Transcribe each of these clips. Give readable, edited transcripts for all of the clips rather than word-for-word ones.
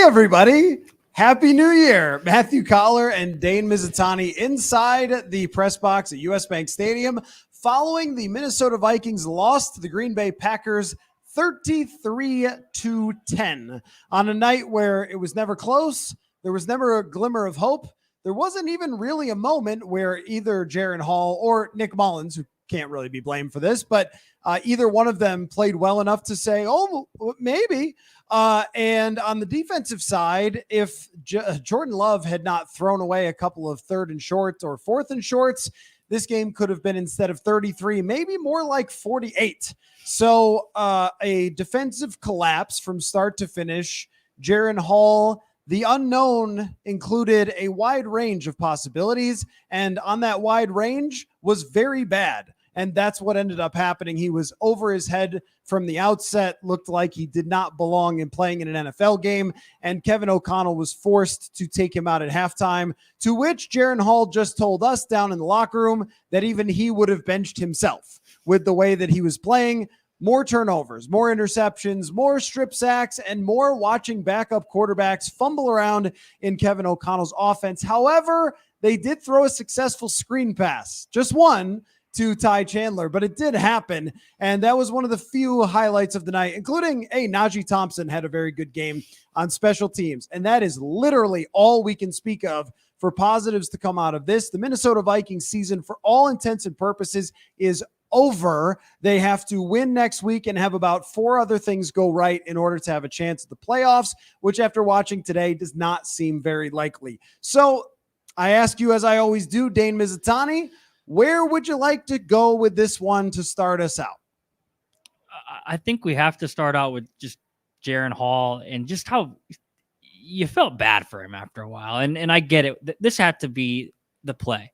everybody. Happy New Year. Matthew Coller and Dane Mizutani inside the press box at US Bank Stadium following the Minnesota Vikings loss to the Green Bay Packers 33-10 on a night where it was never close. There was never a glimmer of hope. There wasn't even really a moment where either Jaren Hall or Nick Mullins, who can't really be blamed for this, but either one of them played well enough to say, oh, maybe. And on the defensive side, if Jordan Love had not thrown away a couple of 3rd and shorts or 4th and shorts, this game could have been, instead of 33, maybe more like 48. So a defensive collapse from start to finish. Jaren Hall, the unknown, included a wide range of possibilities, and on that wide range was very bad. And that's what ended up happening. He was over his head from the outset, looked like he did not belong in playing in an NFL game, and Kevin O'Connell was forced to take him out at halftime, to which Jaren Hall just told us down in the locker room that even he would have benched himself with the way that he was playing. More turnovers, more interceptions, more strip sacks, and more watching backup quarterbacks fumble around in Kevin O'Connell's offense. However, they did throw a successful screen pass, just one, to Ty Chandler, but it did happen, and that was one of the few highlights of the night, including Najee Thompson had a very good game on special teams, and that is literally all we can speak of for positives to come out of this. The Minnesota Vikings season, for all intents and purposes, is over. They have to win next week and have about 4 other things go right in order to have a chance at the playoffs, which after watching today does not seem very likely. So I ask you, as I always do, Dane Mizutani, where would you like to go with this one to start us out? I think we have to start out with just Jaren Hall and just how you felt bad for him after a while. And I get it. This had to be the play,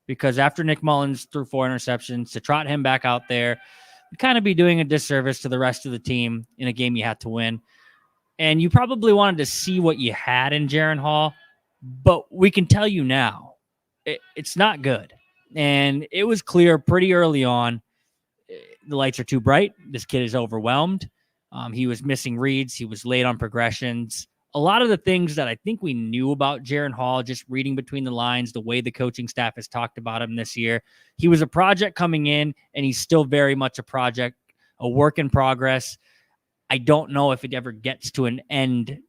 because after Nick Mullins threw 4 interceptions, to trot him back out there would kind of be doing a disservice to the rest of the team in a game you had to win. And you probably wanted to see what you had in Jaren Hall, but we can tell you now, it's not good. And it was clear pretty early on, the lights are too bright. This kid is overwhelmed. He was missing reads. He was late on progressions. A lot of the things that I think we knew about Jaren Hall, just reading between the lines, the way the coaching staff has talked about him this year. He was a project coming in, and he's still very much a project, a work in progress. I don't know if it ever gets to an end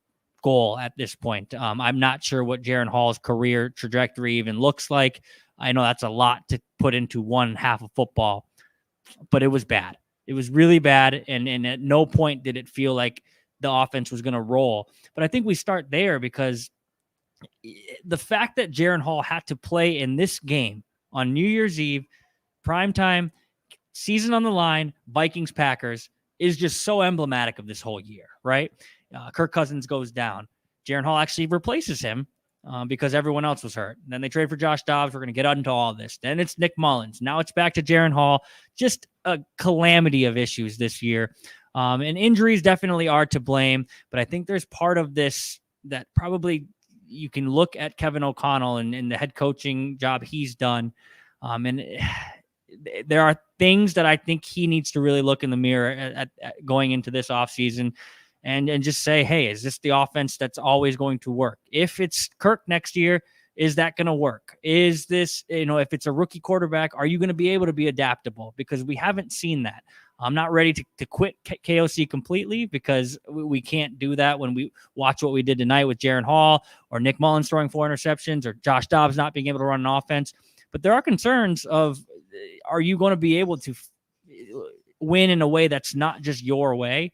goal at this point. I'm not sure what Jaren Hall's career trajectory even looks like. I know that's a lot to put into one half of football, but it was bad. It was really bad, and at no point did it feel like the offense was going to roll. But I think we start there, because the fact that Jaren Hall had to play in this game on New Year's Eve, primetime, season on the line, Vikings-Packers, is just so emblematic of this whole year, right? Kirk Cousins goes down. Jaren Hall actually replaces him because everyone else was hurt. And then they trade for Josh Dobbs. We're going to get into all of this. Then it's Nick Mullins. Now it's back to Jaren Hall. Just a calamity of issues this year. And injuries definitely are to blame. But I think there's part of this that probably you can look at Kevin O'Connell and the head coaching job he's done. And there are things that I think he needs to really look in the mirror at going into this offseason. And just say, hey, is this the offense that's always going to work? If it's Kirk next year, is that going to work? Is this, if it's a rookie quarterback, are you going to be able to be adaptable? Because we haven't seen that. I'm not ready to quit KOC completely, because we can't do that when we watch what we did tonight with Jaren Hall or Nick Mullins throwing 4 interceptions or Josh Dobbs not being able to run an offense. But there are concerns of, are you going to be able to win in a way that's not just your way?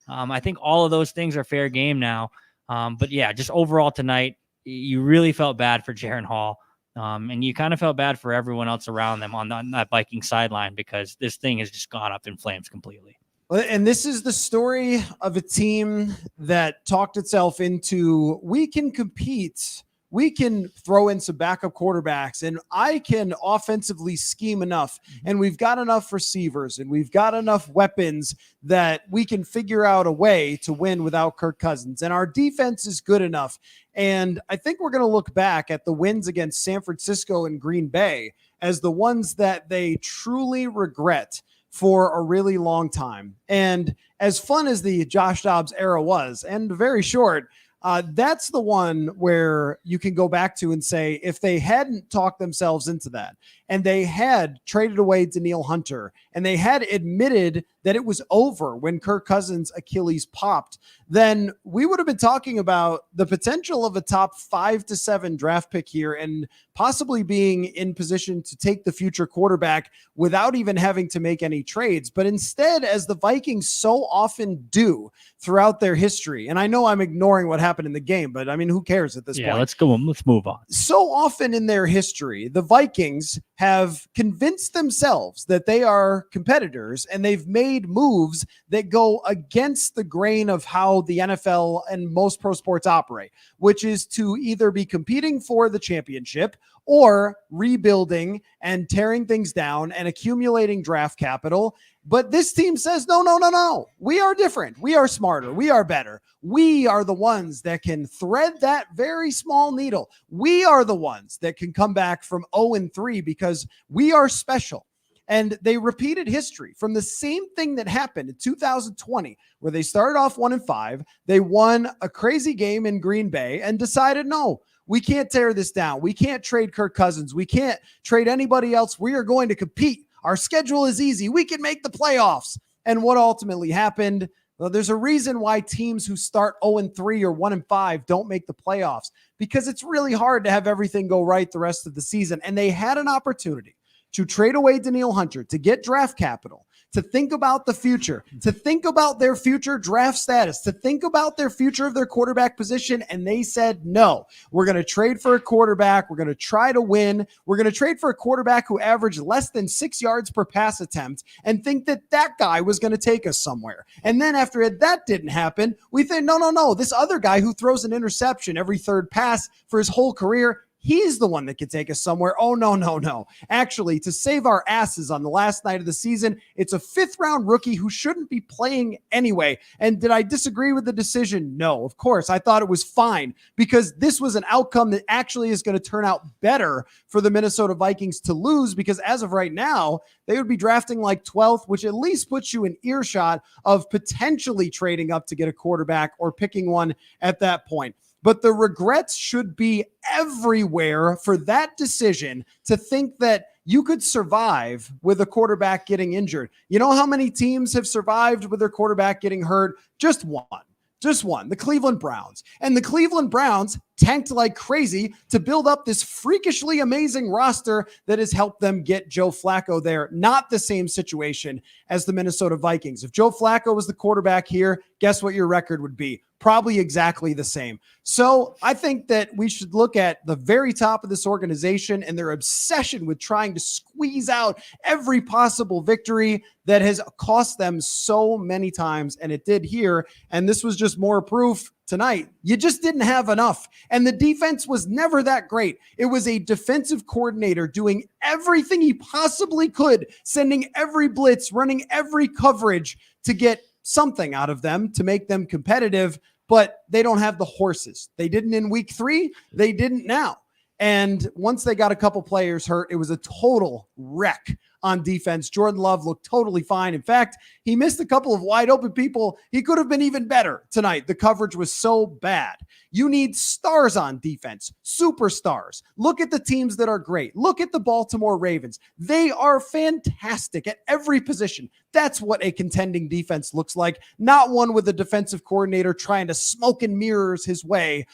I think all of those things are fair game now. But yeah, just overall tonight, you really felt bad for Jaren Hall. And you kind of felt bad for everyone else around them on that Viking sideline, because this thing has just gone up in flames completely. And this is the story of a team that talked itself into, we can compete. We can throw in some backup quarterbacks, and I can offensively scheme enough, and we've got enough receivers, and we've got enough weapons that we can figure out a way to win without Kirk Cousins, and our defense is good enough. And I think we're going to look back at the wins against San Francisco and Green Bay as the ones that they truly regret for a really long time. And as fun as the Josh Dobbs era was, and very short, That's the one where you can go back to and say, if they hadn't talked themselves into that and they had traded away Danielle Hunter and they had admitted that it was over when Kirk Cousins' Achilles popped, then we would have been talking about the potential of a top 5 to 7 draft pick here and possibly being in position to take the future quarterback without even having to make any trades. But instead, as the Vikings so often do throughout their history, and I know I'm ignoring what happened in the game, but I mean, who cares at this point? Let's go. Let's move on. So often in their history, the Vikings have convinced themselves that they are competitors, and they've made moves that go against the grain of how the NFL and most pro sports operate, which is to either be competing for the championship or rebuilding and tearing things down and accumulating draft capital. But this team says, no. We are different. We are smarter. We are better. We are the ones that can thread that very small needle. We are the ones that can come back from 0-3 because we are special. And they repeated history from the same thing that happened in 2020, where they started off 1-5. They won a crazy game in Green Bay and decided, no, we can't tear this down. We can't trade Kirk Cousins. We can't trade anybody else. We are going to compete. Our schedule is easy. We can make the playoffs. And what ultimately happened? Well, there's a reason why teams who start 0-3 or 1-5 don't make the playoffs, because it's really hard to have everything go right the rest of the season. And they had an opportunity to trade away Danielle Hunter, to get draft capital, to think about the future, to think about their future draft status, to think about their future of their quarterback position. And they said, no, we're going to trade for a quarterback. We're going to try to win. We're going to trade for a quarterback who averaged less than 6 yards per pass attempt and think that that guy was going to take us somewhere. And then after that didn't happen, we think, no, this other guy who throws an interception every third pass for his whole career, he's the one that can take us somewhere. Oh, no. Actually, to save our asses on the last night of the season, it's a 5th-round rookie who shouldn't be playing anyway. And did I disagree with the decision? No, of course. I thought it was fine because this was an outcome that actually is going to turn out better for the Minnesota Vikings to lose, because as of right now, they would be drafting like 12th, which at least puts you in earshot of potentially trading up to get a quarterback or picking one at that point. But the regrets should be everywhere for that decision to think that you could survive with a quarterback getting injured. You know how many teams have survived with their quarterback getting hurt? Just one, the Cleveland Browns. And the Cleveland Browns tanked like crazy to build up this freakishly amazing roster that has helped them get Joe Flacco there. Not the same situation as the Minnesota Vikings. If Joe Flacco was the quarterback here, guess what your record would be? Probably exactly the same. So I think that we should look at the very top of this organization and their obsession with trying to squeeze out every possible victory that has cost them so many times. And it did here. And this was just more proof tonight. You just didn't have enough. And the defense was never that great. It was a defensive coordinator doing everything he possibly could, sending every blitz, running every coverage to get something out of them to make them competitive, but they don't have the horses. They didn't in week 3. They didn't now. And once they got a couple players hurt, it was a total wreck on defense. Jordan Love looked totally fine. In fact, he missed a couple of wide open people. He could have been even better tonight. The coverage was so bad. You need stars on defense, superstars. Look at the teams that are great. Look at the Baltimore Ravens. They are fantastic at every position. That's what a contending defense looks like, not one with a defensive coordinator trying to smoke and mirrors his way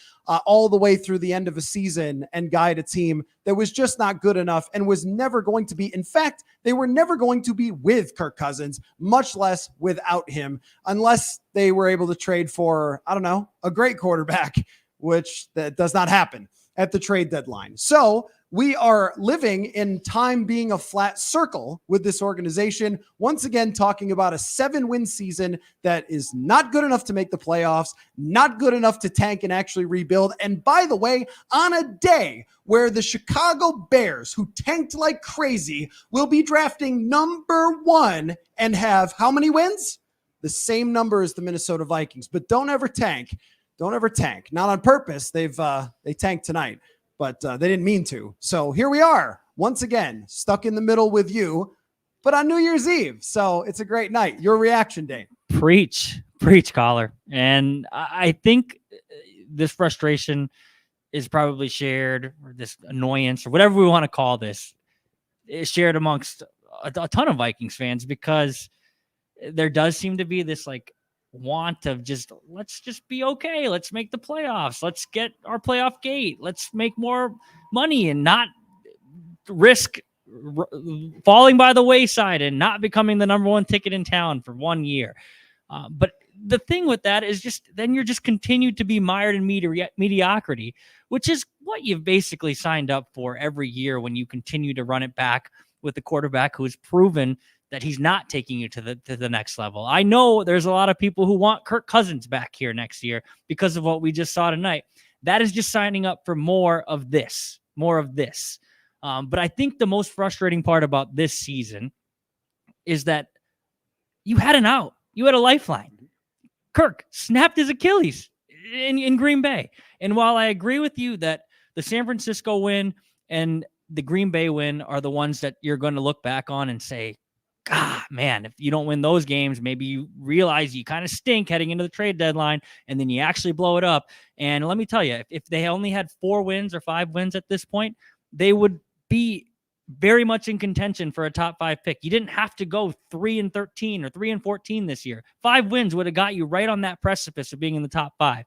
all the way through the end of a season and guide a team that was just not good enough and was never going to be. In fact, they were never going to be with Kirk Cousins, much less without him, unless they were able to trade for, I don't know, a great quarterback, which that does not happen at the trade deadline. So we are living in time being a flat circle with this organization. Once again, talking about a 7-win season that is not good enough to make the playoffs, not good enough to tank and actually rebuild. And by the way, on a day where the Chicago Bears, who tanked like crazy, will be drafting number 1 and have how many wins? The same number as the Minnesota Vikings. But don't ever tank. Don't ever tank. Not on purpose. They tanked tonight, but they didn't mean to. So here we are, once again, stuck in the middle with you, but on New Year's Eve. So it's a great night. Your reaction, Dane? Preach, Coller. And I think this frustration is probably shared, or this annoyance, or whatever we want to call this, is shared amongst a ton of Vikings fans, because there does seem to be this like want of let's just be okay. Let's make the playoffs. Let's get our playoff gate. Let's make more money and not risk falling by the wayside and not becoming the number one ticket in town for 1 year. But the thing with that is then you're just continued to be mired in mediocrity, which is what you've basically signed up for every year when you continue to run it back with the quarterback who has proven that he's not taking you to the next level. I know there's a lot of people who want Kirk Cousins back here next year because of what we just saw tonight. That is just signing up for more of this. But I think the most frustrating part about this season is that you had an out. You had a lifeline. Kirk snapped his Achilles in Green Bay. And while I agree with you that the San Francisco win and the Green Bay win are the ones that you're going to look back on and say, God, man, if you don't win those games, maybe you realize you kind of stink heading into the trade deadline, and then you actually blow it up. And let me tell you, if they only had 4 wins or 5 wins at this point, they would be very much in contention for a top 5 pick. You didn't have to go 3-13 or 3-14 this year. 5 wins would have got you right on that precipice of being in the top 5.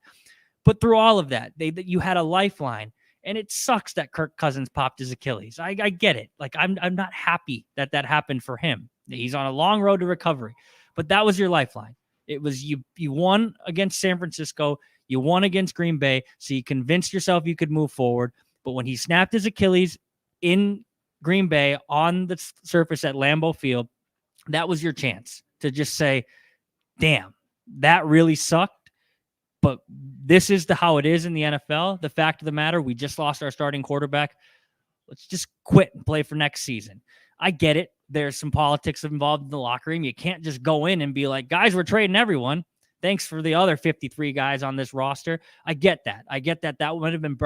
But through all of that, you had a lifeline. And it sucks that Kirk Cousins popped his Achilles. I get it. Like, I'm not happy that happened for him. He's on a long road to recovery. But that was your lifeline. It was you won against San Francisco. You won against Green Bay. So you convinced yourself you could move forward. But when he snapped his Achilles in Green Bay on the surface at Lambeau Field, that was your chance to just say, damn, that really sucked. But this is how it is in the NFL. The fact of the matter, we just lost our starting quarterback. Let's just quit and play for next season. I get it. There's some politics involved in the locker room. You can't just go in and be like, guys, we're trading everyone. Thanks for the other 53 guys on this roster. I get that. That would have been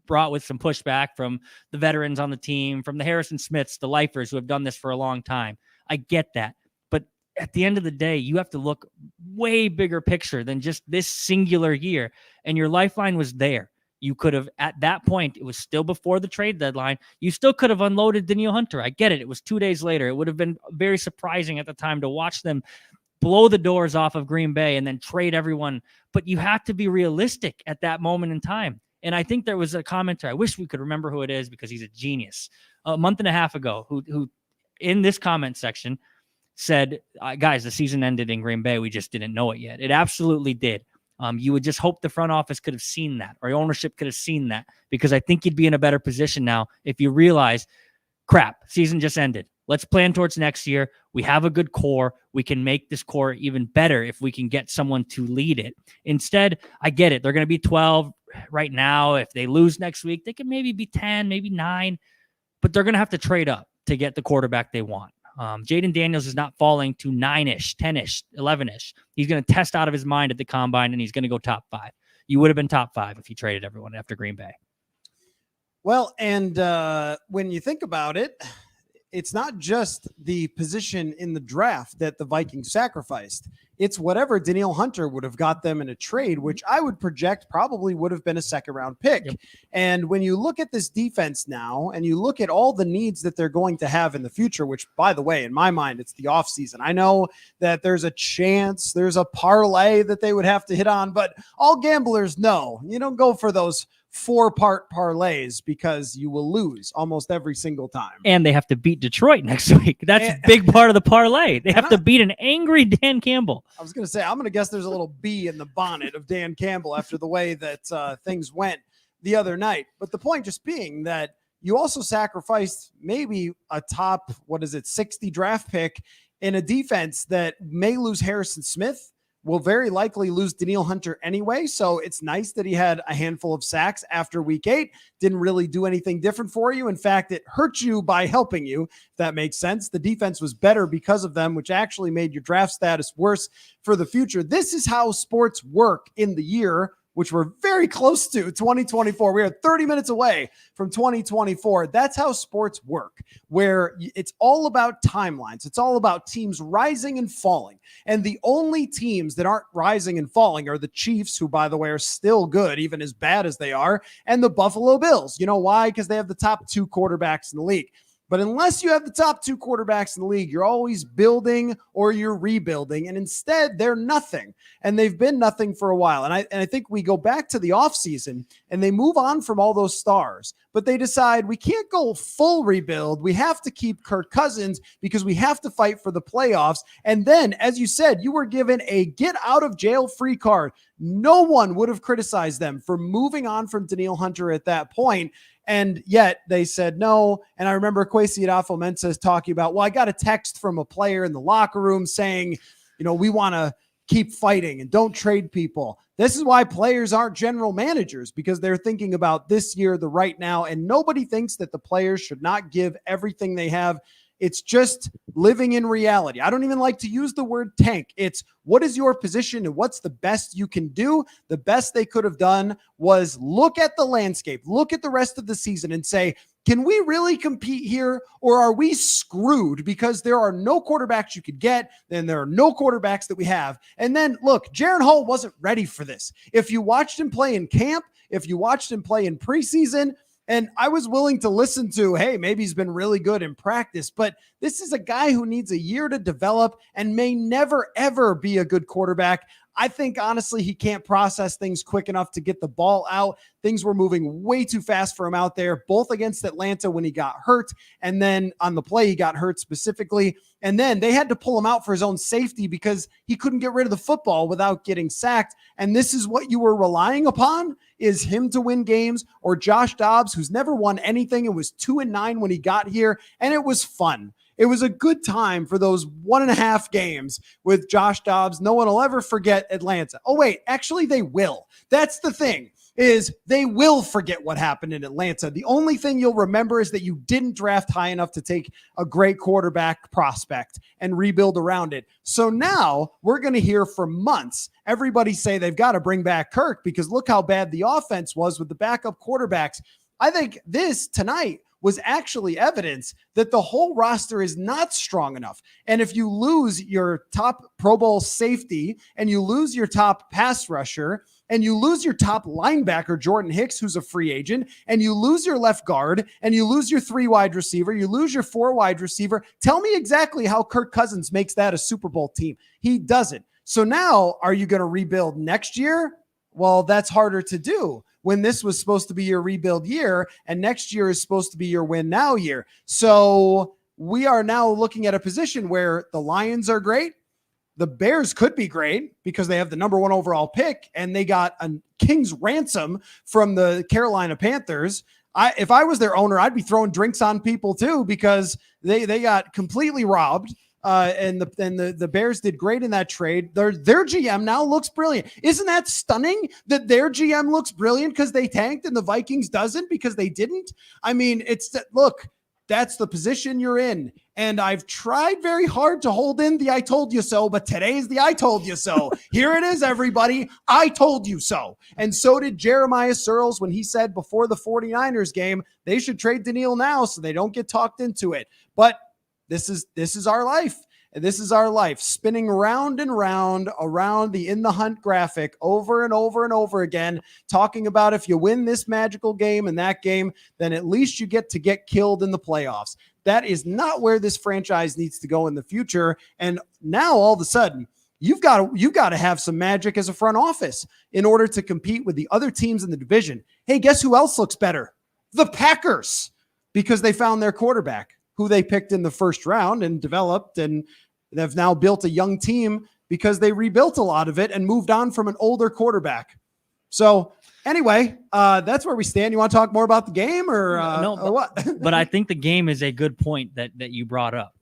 brought with some pushback from the veterans on the team, from the Harrison Smiths, the lifers who have done this for a long time. I get that. But at the end of the day, you have to look way bigger picture than just this singular year. And your lifeline was there. You could have, at that point, it was still before the trade deadline. You still could have unloaded Danielle Hunter. I get it. It was 2 days later. It would have been very surprising at the time to watch them blow the doors off of Green Bay and then trade everyone. But you have to be realistic at that moment in time. And I think there was a commenter, I wish we could remember who it is because he's a genius, a month and a half ago, who in this comment section said, guys, the season ended in Green Bay. We just didn't know it yet. It absolutely did. You would just hope the front office could have seen that, or ownership could have seen that, because I think you'd be in a better position now if you realize, crap, season just ended. Let's plan towards next year. We have a good core. We can make this core even better if we can get someone to lead it. Instead, I get it. They're going to be 12 right now. If they lose next week, they can maybe be 10, maybe 9, but they're going to have to trade up to get the quarterback they want. Jaden Daniels is not falling to 9-ish, 10-ish, 11-ish. He's going to test out of his mind at the combine, and he's going to go top 5. You would have been top 5 if you traded everyone after Green Bay. Well, and when you think about it, it's not just the position in the draft that the Vikings sacrificed. It's whatever Danielle Hunter would have got them in a trade, which I would project probably would have been a second-round pick. Yep. And when you look at this defense now, and you look at all the needs that they're going to have in the future, which, by the way, in my mind, it's the offseason. I know that there's a chance, there's a parlay that they would have to hit on, but all gamblers know you don't go for those 4-part parlays because you will lose almost every single time. And they have to beat Detroit next week. That's a big part of the parlay. They have to beat an angry Dan Campbell. I was going to say, I'm going to guess there's a little bee in the bonnet of Dan Campbell after the way that things went the other night. But the point just being that you also sacrificed maybe a top, 60 draft pick in a defense that may lose Harrison Smith, will very likely lose Danielle Hunter anyway. So it's nice that he had a handful of sacks after week 8. Didn't really do anything different for you. In fact, it hurt you by helping you, if that makes sense. The defense was better because of them, which actually made your draft status worse for the future. This is how sports work in the year which we're very close to 2024. We are 30 minutes away from 2024. That's how sports work, where it's all about timelines. It's all about teams rising and falling. And the only teams that aren't rising and falling are the Chiefs, who, by the way, are still good, even as bad as they are, and the Buffalo Bills. You know why? Because they have the top 2 quarterbacks in the league. But unless you have the top 2 quarterbacks in the league, you're always building or you're rebuilding. And instead, they're nothing. And they've been nothing for a while. And I think we go back to the offseason and they move on from all those stars. But they decide we can't go full rebuild. We have to keep Kirk Cousins because we have to fight for the playoffs. And then, as you said, you were given a get out of jail free card. No one would have criticized them for moving on from Danielle Hunter at that point. And yet they said no. And I remember Kwesi Adofo-Mensah talking about, well, I got a text from a player in the locker room saying, we want to keep fighting and don't trade people. This is why players aren't general managers, because they're thinking about this year, the right now. And nobody thinks that the players should not give everything they have. It's just living in reality. I don't even like to use the word tank. It's what is your position and what's the best you can do? The best they could have done was look at the landscape, look at the rest of the season and say, can we really compete here, or are we screwed because there are no quarterbacks you could get, then there are no quarterbacks that we have? And then look, Jaren Hall wasn't ready for this. If you watched him play in camp, if you watched him play in preseason, and I was willing to listen to, hey, maybe he's been really good in practice, but this is a guy who needs a year to develop and may never, ever be a good quarterback. I think, honestly, he can't process things quick enough to get the ball out. Things were moving way too fast for him out there, both against Atlanta when he got hurt, and then on the play he got hurt specifically. And then they had to pull him out for his own safety because he couldn't get rid of the football without getting sacked. And this is what you were relying upon, is him to win games, or Josh Dobbs, who's never won anything and was 2-9 when he got here. And it was fun. It was a good time for those 1.5 games with Josh Dobbs. No one will ever forget Atlanta. Oh, wait, actually they will. That's the thing, is they will forget what happened in Atlanta. The only thing you'll remember is that you didn't draft high enough to take a great quarterback prospect and rebuild around it. So now we're going to hear for months everybody say they've got to bring back Kirk because look how bad the offense was with the backup quarterbacks. I think this tonight was actually evidence that the whole roster is not strong enough. And if you lose your top Pro Bowl safety and you lose your top pass rusher and you lose your top linebacker, Jordan Hicks, who's a free agent, and you lose your left guard and you lose your 3 wide receiver, you lose your 4 wide receiver, tell me exactly how Kirk Cousins makes that a Super Bowl team. He doesn't. So now are you going to rebuild next year? Well, that's harder to do when this was supposed to be your rebuild year and next year is supposed to be your win now year. So we are now looking at a position where the Lions are great. The Bears could be great because they have the number 1 overall pick and they got a king's ransom from the Carolina Panthers. If I was their owner, I'd be throwing drinks on people too because they got completely robbed. And the Bears did great in that trade. Their GM now looks brilliant. Isn't that stunning that their GM looks brilliant because they tanked and the Vikings doesn't because they didn't? I mean, look, that's the position you're in. And I've tried very hard to hold in the I told you so, but today's the I told you so. Here it is, everybody. I told you so. And so did Jeremiah Searles when he said before the 49ers game, they should trade Danielle now so they don't get talked into it. But this is our life. And this is our life, spinning round and round around the In the Hunt graphic over and over and over again, talking about if you win this magical game and that game, then at least you get to get killed in the playoffs. That is not where this franchise needs to go in the future. And now all of a sudden, you've got to have some magic as a front office in order to compete with the other teams in the division. Hey, guess who else looks better? The Packers, because they found their quarterback, who they picked in the first round and developed, and they've now built a young team because they rebuilt a lot of it and moved on from an older quarterback. So anyway, that's where we stand. You want to talk more about the game or what? But I think the game is a good point that you brought up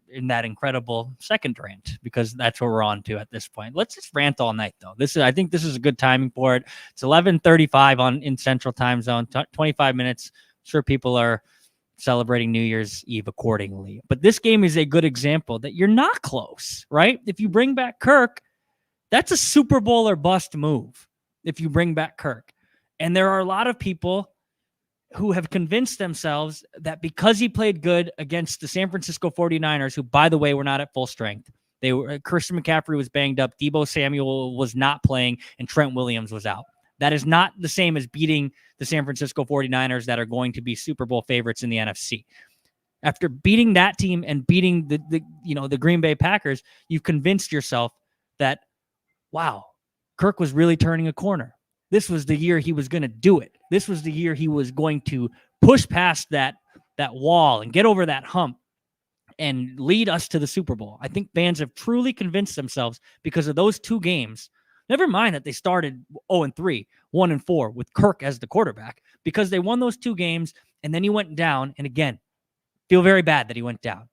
in that incredible second rant, because that's what we're on to at this point. Let's just rant all night though. I think this is a good timing for it. It's 11:35 in Central Time Zone, 25 minutes. I'm sure people are celebrating New Year's Eve accordingly. But this game is a good example that you're not close, right? If you bring back Kirk, that's a Super Bowl or bust move. if you bring back Kirk. And there are a lot of people who have convinced themselves that because he played good against the San Francisco 49ers, who, by the way, were not at full strength. Christian McCaffrey was banged up, Deebo Samuel was not playing, and Trent Williams was out. That is not the same as beating the San Francisco 49ers that are going to be Super Bowl favorites in the NFC. After beating that team and beating the Green Bay Packers, you've convinced yourself that, wow, Kirk was really turning a corner. This was the year he was going to do it. This was the year he was going to push past that wall and get over that hump and lead us to the Super Bowl. I think fans have truly convinced themselves because of those two games. Never mind that they started 0-3, 1-4 with Kirk as the quarterback, because they won those two games and then he went down. And again, feel very bad that he went down.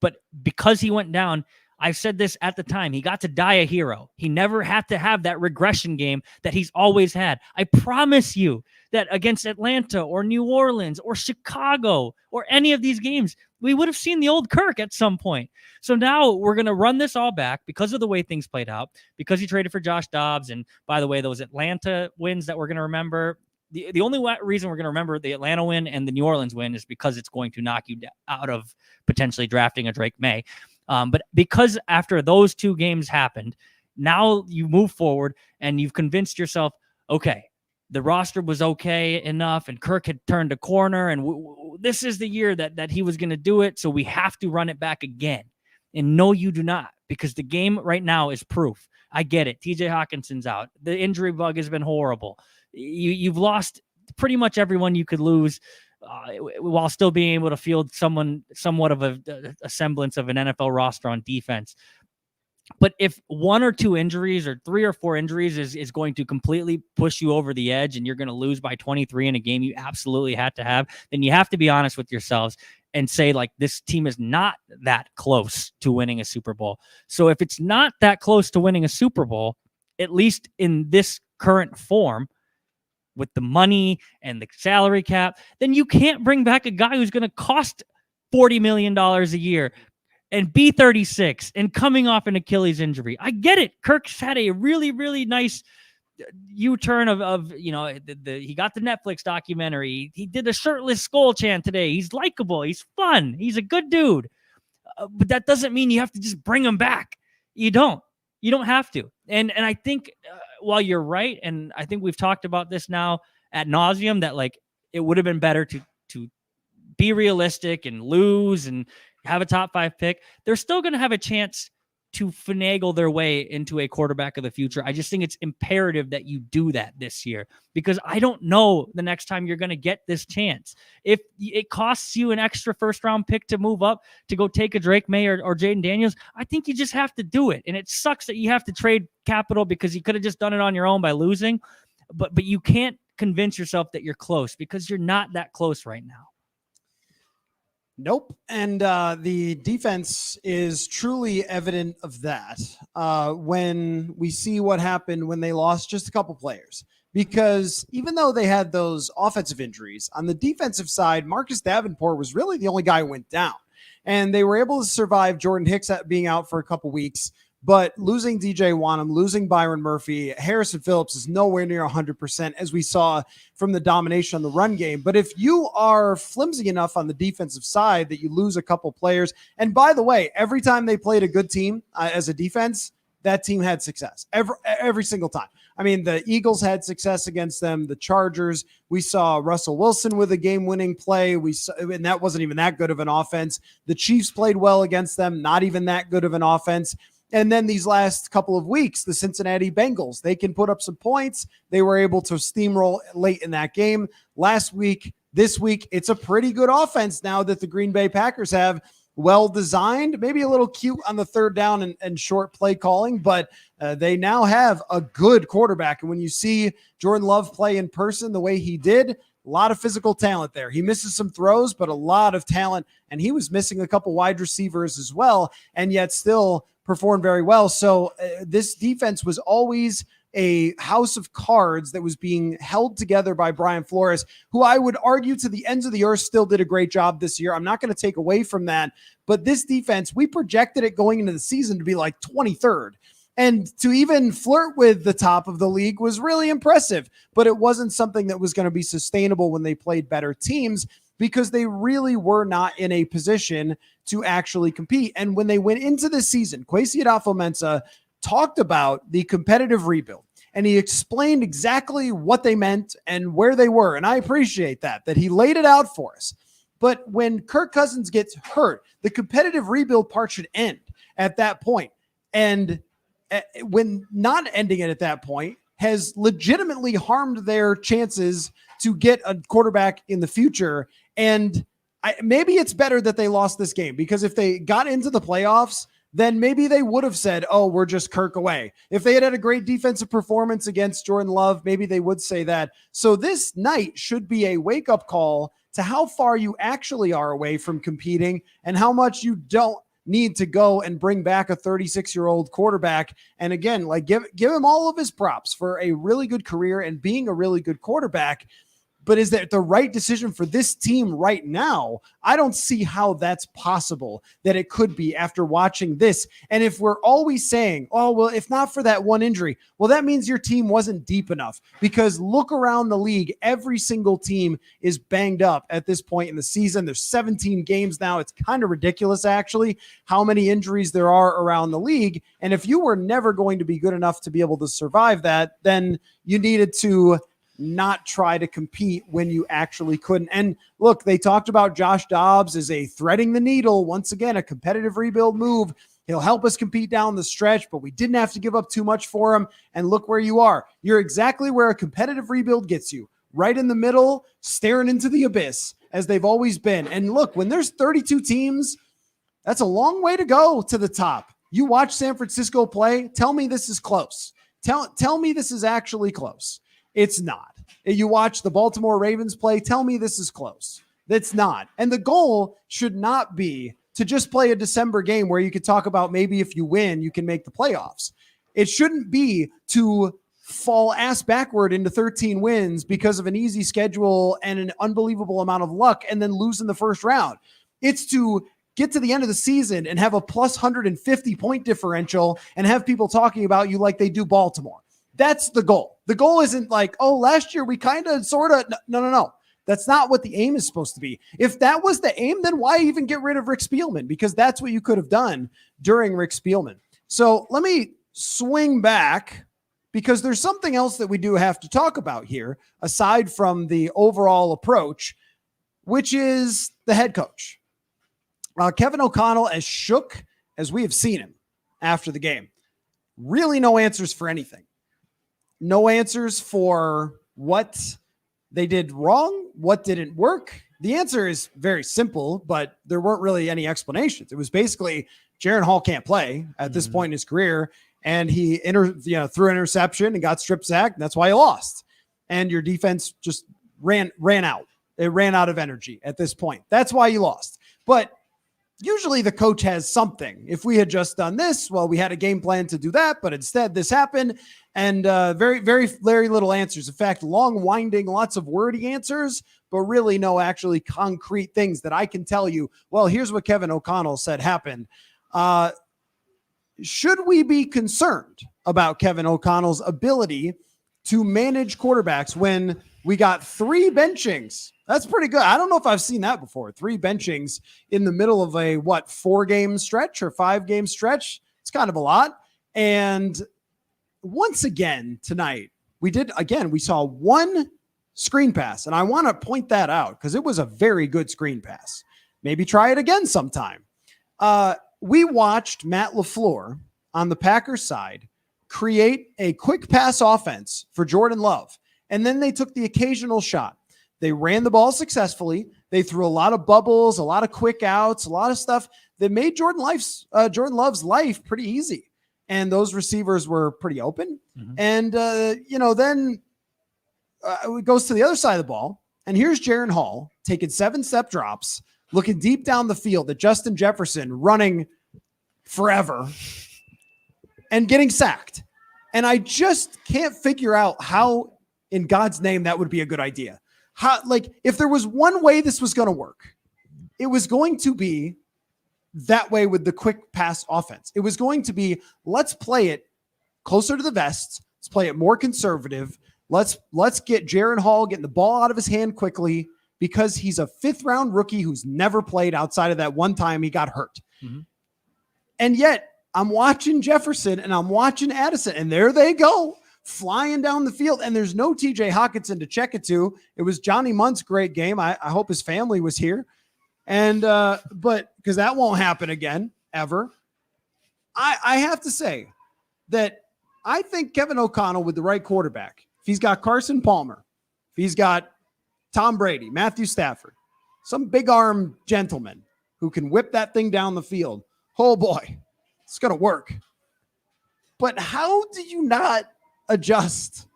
But because he went down, I said this at the time, he got to die a hero. He never had to have that regression game that he's always had. I promise you that against Atlanta or New Orleans or Chicago or any of these games, we would have seen the old Kirk at some point. So now we're going to run this all back because of the way things played out, because he traded for Josh Dobbs. And by the way, those Atlanta wins that we're going to remember, the only reason we're going to remember the Atlanta win and the New Orleans win is because it's going to knock you out of potentially drafting a Drake May. But because after those two games happened, now you move forward and you've convinced yourself, okay, the roster was okay enough and Kirk had turned a corner and this is the year that he was going to do it. So we have to run it back again. And no, you do not, because the game right now is proof. I get it. TJ Hawkinson's out. The injury bug has been horrible. You've lost pretty much everyone you could lose. While still being able to field somewhat of a semblance of an NFL roster on defense. But if one or two injuries or three or four injuries is going to completely push you over the edge and you're going to lose by 23 in a game you absolutely had to have, then you have to be honest with yourselves and say, like, this team is not that close to winning a Super Bowl. So if it's not that close to winning a Super Bowl, at least in this current form, with the money and the salary cap, then you can't bring back a guy who's going to cost $40 million a year and be 36 and coming off an Achilles injury. I get it. Kirk's had a really, really nice U-turn of he got the Netflix documentary. He did a shirtless Skol chant today. He's likable. He's fun. He's a good dude. But that doesn't mean you have to just bring him back. You don't have to. And I think while you're right, and I think we've talked about this now ad nauseum, that like it would have been better to be realistic and lose and have a top 5 pick. They're still going to have a chance to finagle their way into a quarterback of the future. I just think it's imperative that you do that this year, because I don't know the next time you're going to get this chance. If it costs you an extra first-round pick to move up to go take a Drake May or Jaden Daniels, I think you just have to do it. And it sucks that you have to trade capital because you could have just done it on your own by losing. But you can't convince yourself that you're close, because you're not that close right now. Nope. And the defense is truly evident of that when we see what happened when they lost just a couple players. Because even though they had those offensive injuries, on the defensive side, Marcus Davenport was really the only guy who went down. And they were able to survive Jordan Hicks being out for a couple weeks. But losing DJ Wanham, losing Byron Murphy, Harrison Phillips is nowhere near 100%, as we saw from the domination on the run game. But if you are flimsy enough on the defensive side that you lose a couple players, and by the way, every time they played a good team as a defense, that team had success every single time. I mean, the Eagles had success against them. The Chargers, we saw Russell Wilson with a game-winning play. And that wasn't even that good of an offense. The Chiefs played well against them, not even that good of an offense. And then these last couple of weeks, the Cincinnati Bengals, they can put up some points. They were able to steamroll late in that game. Last week, this week, it's a pretty good offense now that the Green Bay Packers have. Well designed, maybe a little cute on the third down and short play calling, but they now have a good quarterback. And when you see Jordan Love play in person the way he did, a lot of physical talent there. He misses some throws, but a lot of talent. And he was missing a couple wide receivers as well, and yet still performed very well. So this defense was always a house of cards that was being held together by Brian Flores, who I would argue to the ends of the earth still did a great job this year. I'm not going to take away from that, but this defense, we projected it going into the season to be like 23rd. And to even flirt with the top of the league was really impressive, but it wasn't something that was going to be sustainable when they played better teams because they really were not in a position to actually compete. And when they went into this season, Kwesi Adofo-Mensah talked about the competitive rebuild, and he explained exactly what they meant and where they were. And I appreciate that he laid it out for us. But when Kirk Cousins gets hurt, the competitive rebuild part should end at that point. And when not ending it at that point has legitimately harmed their chances to get a quarterback in the future. And maybe it's better that they lost this game, because if they got into the playoffs, then maybe they would have said, oh, we're just Kirk away. If they had a great defensive performance against Jordan Love, maybe they would say that. So this night should be a wake-up call to how far you actually are away from competing and how much you don't need to go and bring back a 36-year-old quarterback. And again, like give him all of his props for a really good career and being a really good quarterback. But is that the right decision for this team right now? I don't see how that's possible that it could be after watching this. And if we're always saying, oh, well, if not for that one injury, well, that means your team wasn't deep enough, because look around the league. Every single team is banged up at this point in the season. There's 17 games now. It's kind of ridiculous, actually, how many injuries there are around the league. And if you were never going to be good enough to be able to survive that, then you needed to not try to compete when you actually couldn't. And look, they talked about Josh Dobbs as a threading the needle. Once again, a competitive rebuild move. He'll help us compete down the stretch, but we didn't have to give up too much for him. And look where you are. You're exactly where a competitive rebuild gets you, right in the middle, staring into the abyss as they've always been. And look, when there's 32 teams, that's a long way to go to the top. You watch San Francisco play. Tell me this is close. Tell me this is actually close. It's not. You watch the Baltimore Ravens play. Tell me this is close. That's not. And the goal should not be to just play a December game where you could talk about maybe if you win, you can make the playoffs. It shouldn't be to fall ass backward into 13 wins because of an easy schedule and an unbelievable amount of luck and then lose in the first round. It's to get to the end of the season and have a plus 150 point differential and have people talking about you like they do Baltimore. That's the goal. The goal isn't like, oh, last year we kind of sort of, no. That's not what the aim is supposed to be. If that was the aim, then why even get rid of Rick Spielman? Because that's what you could have done during Rick Spielman. So let me swing back, because there's something else that we do have to talk about here, aside from the overall approach, which is the head coach. Kevin O'Connell, as shook as we have seen him after the game, really no answers for anything. No answers for what they did wrong, what didn't work. The answer is very simple, but there weren't really any explanations. It was basically Jaren Hall can't play at this point in his career, and he threw an interception and got strip sacked, and that's why he lost. And your defense just ran out. It ran out of energy at this point. That's why you lost. But usually the coach has something. If we had just done this, well, we had a game plan to do that, but instead this happened. And very, very little answers. In fact, long, winding, lots of wordy answers, but really no actually concrete things that I can tell you, well, here's what Kevin O'Connell said happened. Should we be concerned about Kevin O'Connell's ability to manage quarterbacks when we got 3 benchings? That's pretty good. I don't know if I've seen that before. 3 benchings in the middle of a, 4-game stretch or 5-game stretch. It's kind of a lot. And once again tonight, we saw 1 screen pass, and I want to point that out because it was a very good screen pass. Maybe try it again sometime. We watched Matt LaFleur on the Packers side create a quick pass offense for Jordan Love, and then they took the occasional shot. They ran the ball successfully. They threw a lot of bubbles, a lot of quick outs, a lot of stuff that made Jordan Love's life pretty easy. And those receivers were pretty open. Mm-hmm. And, then it goes to the other side of the ball. And here's Jaren Hall taking 7-step drops, looking deep down the field at Justin Jefferson running forever and getting sacked. And I just can't figure out how in God's name that would be a good idea. If there was one way this was going to work, it was going to be that way with the quick pass offense. It was going to be, let's play it closer to the vest. Let's play it more conservative. Let's get Jaren Hall getting the ball out of his hand quickly because he's a 5th-round rookie who's never played outside of that one time he got hurt. Mm-hmm. And yet I'm watching Jefferson and I'm watching Addison, and there they go flying down the field. And there's no TJ Hawkinson to check it to. It was Johnny Munt's great game. I hope his family was here. And, but because that won't happen again, ever. I have to say that I think Kevin O'Connell with the right quarterback, if he's got Carson Palmer, if he's got Tom Brady, Matthew Stafford, some big arm gentleman who can whip that thing down the field, oh boy, it's going to work. But how do you not adjust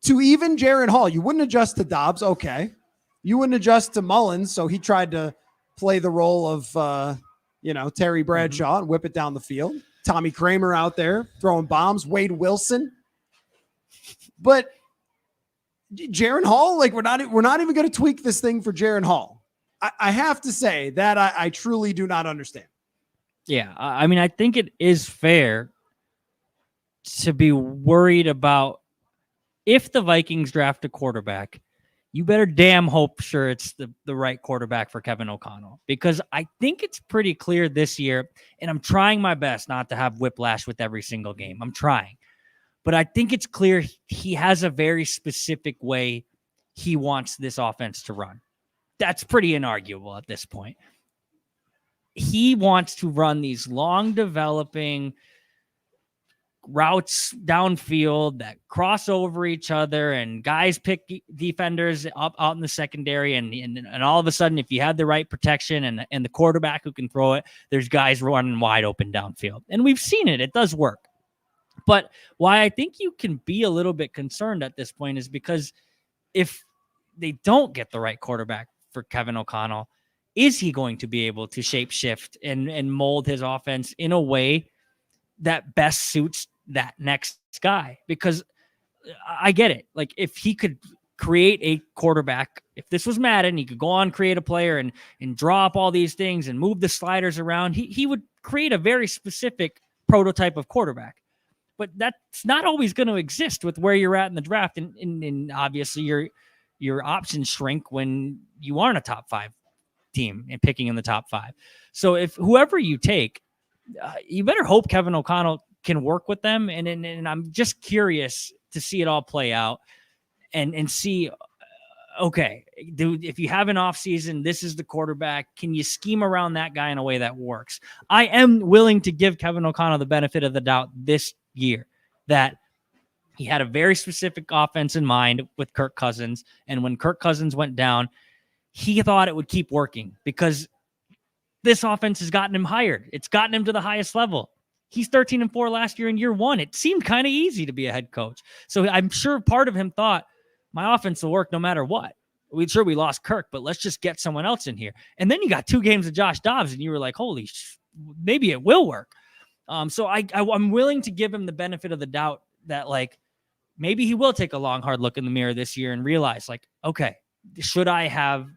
to even Jaren Hall? You wouldn't adjust to Dobbs. Okay. You wouldn't adjust to Mullins. So he tried to play the role of, Terry Bradshaw and whip it down the field. Tommy Kramer out there throwing bombs, Wade Wilson. But Jaren Hall, like we're not even going to tweak this thing for Jaren Hall. I have to say that I truly do not understand. Yeah. I mean, I think it is fair to be worried about if the Vikings draft a quarterback, you better damn hope sure it's the right quarterback for Kevin O'Connell, because I think it's pretty clear this year, and I'm trying my best not to have whiplash with every single game. I'm trying, but I think it's clear he has a very specific way he wants this offense to run. That's pretty inarguable at this point. He wants to run these long developing routes downfield that cross over each other, and guys pick defenders up out in the secondary. And all of a sudden, if you have the right protection and the quarterback who can throw it, there's guys running wide open downfield. And we've seen it. It does work. But why I think you can be a little bit concerned at this point is because if they don't get the right quarterback for Kevin O'Connell, is he going to be able to shape shift and mold his offense in a way that best suits that next guy? Because I get it. Like if he could create a quarterback, if this was Madden, he could go on, create a player and draw up all these things and move the sliders around. He would create a very specific prototype of quarterback, but that's not always going to exist with where you're at in the draft. And obviously your options shrink when you aren't a top 5 team and picking in the top 5. So if whoever you take, you better hope Kevin O'Connell can work with them. And I'm just curious to see it all play out and see, okay, dude, if you have an offseason, this is the quarterback. Can you scheme around that guy in a way that works? I am willing to give Kevin O'Connell the benefit of the doubt this year that he had a very specific offense in mind with Kirk Cousins. And when Kirk Cousins went down, he thought it would keep working because this offense has gotten him hired. It's gotten him to the highest level. He's 13-4 last year in year 1. It seemed kind of easy to be a head coach. So I'm sure part of him thought my offense will work no matter what. We lost Kirk, but let's just get someone else in here. And then you got 2 games of Josh Dobbs and you were like, maybe it will work. So I'm willing to give him the benefit of the doubt that like, maybe he will take a long, hard look in the mirror this year and realize like, okay, should I have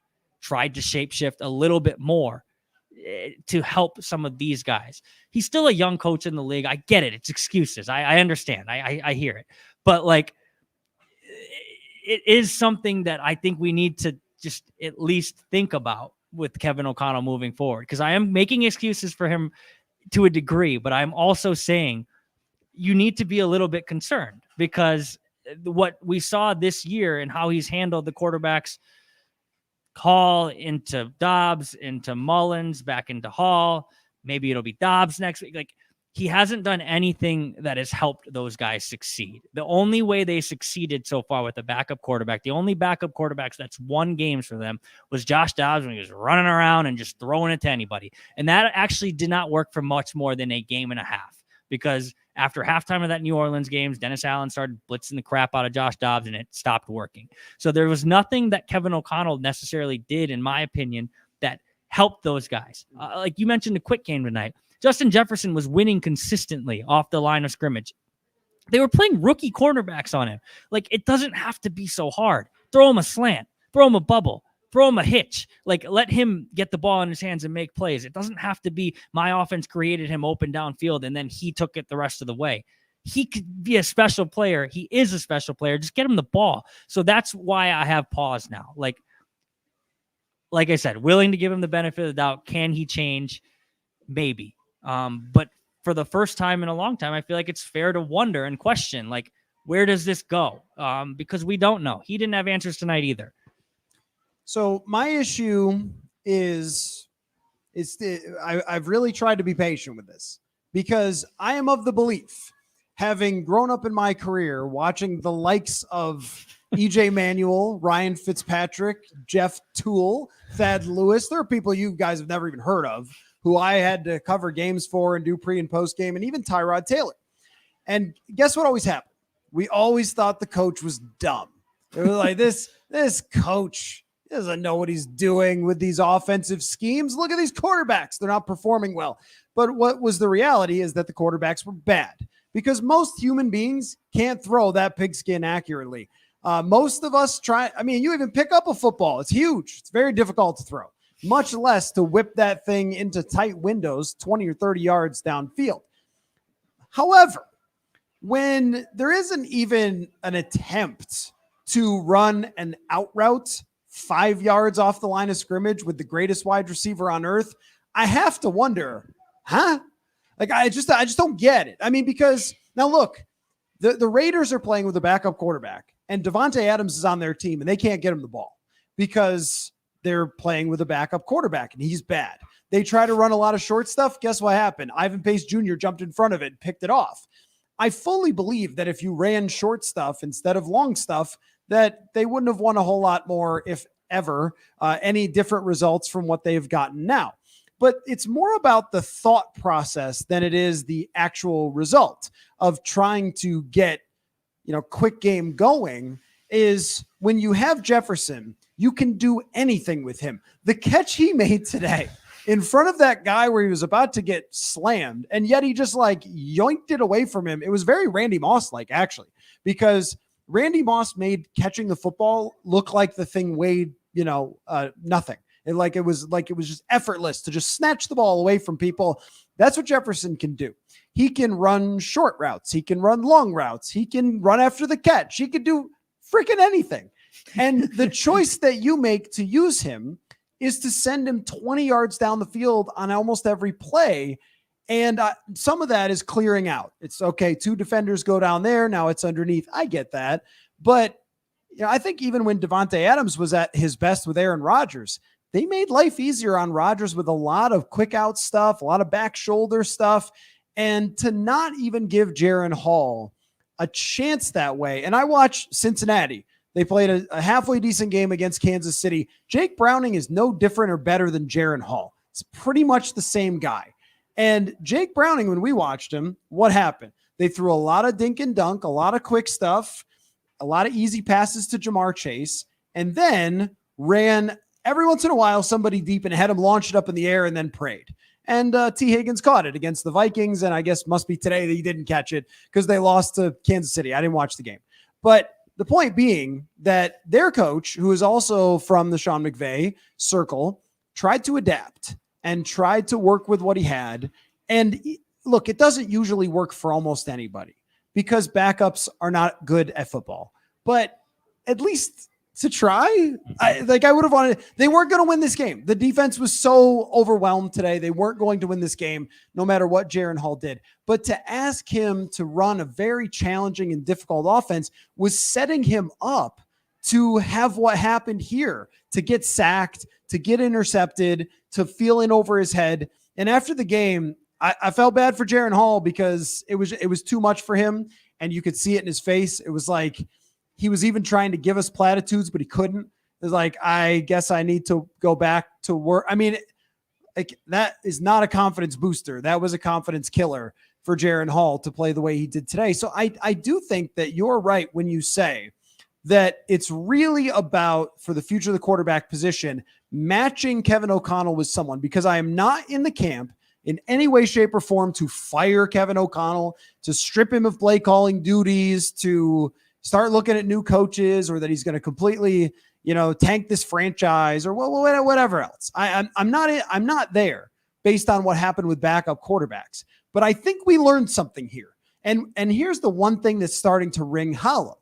tried to shapeshift a little bit more to help some of these guys? He's still a young coach in the league. I get it. It's excuses. I understand. I hear it. But like, it is something that I think we need to just at least think about with Kevin O'Connell moving forward. Because I am making excuses for him to a degree, but I'm also saying you need to be a little bit concerned because what we saw this year and how he's handled the quarterbacks, Hall into Dobbs, into Mullins, back into Hall. Maybe it'll be Dobbs next week. Like he hasn't done anything that has helped those guys succeed. The only way they succeeded so far with the backup quarterback, the only backup quarterbacks that's won games for them was Josh Dobbs when he was running around and just throwing it to anybody. And that actually did not work for much more than a game and a half because after halftime of that New Orleans games, Dennis Allen started blitzing the crap out of Josh Dobbs and it stopped working. So there was nothing that Kevin O'Connell necessarily did, in my opinion, that helped those guys. Like you mentioned the quick game tonight, Justin Jefferson was winning consistently off the line of scrimmage. They were playing rookie cornerbacks on him. Like it doesn't have to be so hard. Throw him a slant, throw him a bubble, throw him a hitch. Like let him get the ball in his hands and make plays. It doesn't have to be my offense created him open downfield and then he took it the rest of the way. he could be a special player. He is a special player. Just get him the ball. So that's why I have pause now. Like I said, willing to give him the benefit of the doubt. Can he change? Maybe. But for the first time in a long time, I feel like it's fair to wonder and question, like, where does this go? Because we don't know. He didn't have answers tonight either. So my issue is I've really tried to be patient with this, because I am of the belief, having grown up in my career watching the likes of EJ Manuel, Ryan Fitzpatrick, Jeff Toole, Thad Lewis. There are people you guys have never even heard of who I had to cover games for and do pre and post game, and even Tyrod Taylor. And guess what always happened? We always thought the coach was dumb. It was like, this coach doesn't know what he's doing with these offensive schemes. Look at these quarterbacks. They're not performing well. But what was the reality is that the quarterbacks were bad, because most human beings can't throw that pigskin accurately. Most of us try. I mean, you even pick up a football. It's huge. It's very difficult to throw, much less to whip that thing into tight windows 20 or 30 yards downfield. However, when there isn't even an attempt to run an out route 5 yards off the line of scrimmage with the greatest wide receiver on earth, I have to wonder, like, I just don't get it. I mean, because now look, the Raiders are playing with a backup quarterback, and Devontae Adams is on their team, and they can't get him the ball because they're playing with a backup quarterback, and he's bad. They try to run a lot of short stuff. Guess what happened? Ivan Pace Jr. jumped in front of it and picked it off. I fully believe that if you ran short stuff instead of long stuff, that they wouldn't have won a whole lot more, if ever, any different results from what they've gotten now. But it's more about the thought process than it is the actual result of trying to get, quick game going. Is when you have Jefferson, you can do anything with him. The catch he made today in front of that guy where he was about to get slammed, and yet he just like yoinked it away from him. It was very Randy Moss-like, actually, because Randy Moss made catching the football look like the thing weighed, nothing. It was just effortless to just snatch the ball away from people. That's what Jefferson can do. He can run short routes. He can run long routes. He can run after the catch. He can do freaking anything. And the choice that you make to use him is to send him 20 yards down the field on almost every play. And some of that is clearing out. It's okay. 2 defenders go down there. Now it's underneath. I get that. But I think even when Devontae Adams was at his best with Aaron Rodgers, they made life easier on Rodgers with a lot of quick out stuff, a lot of back shoulder stuff, and to not even give Jaren Hall a chance that way. And I watched Cincinnati. They played a halfway decent game against Kansas City. Jake Browning is no different or better than Jaren Hall. It's pretty much the same guy. And Jake Browning, when we watched him, what happened? They threw a lot of dink and dunk, a lot of quick stuff, a lot of easy passes to Jamar Chase, and then ran every once in a while somebody deep and had him launch it up in the air and then prayed. And T. Higgins caught it against the Vikings, and I guess must be today that he didn't catch it because they lost to Kansas City. I didn't watch the game. But the point being that their coach, who is also from the Sean McVay circle, tried to adapt and tried to work with what he had. And look, it doesn't usually work for almost anybody because backups are not good at football. But at least to try, I would have wanted. They weren't going to win this game. The defense was so overwhelmed today. They weren't going to win this game no matter what Jaren Hall did. But to ask him to run a very challenging and difficult offense was setting him up to have what happened here, to get sacked, to get intercepted, to feel in over his head. And after the game, I felt bad for Jaren Hall because it was too much for him. And you could see it in his face. It was like he was even trying to give us platitudes, but he couldn't. It was like, I guess I need to go back to work. I mean, that is not a confidence booster. That was a confidence killer for Jaren Hall to play the way he did today. So I do think that you're right when you say that it's really about, for the future of the quarterback position, matching Kevin O'Connell with someone, because I am not in the camp in any way, shape, or form to fire Kevin O'Connell, to strip him of play calling duties, to start looking at new coaches, or that he's going to completely, tank this franchise or whatever else. I'm not there based on what happened with backup quarterbacks. But I think we learned something here. And here's the one thing that's starting to ring hollow.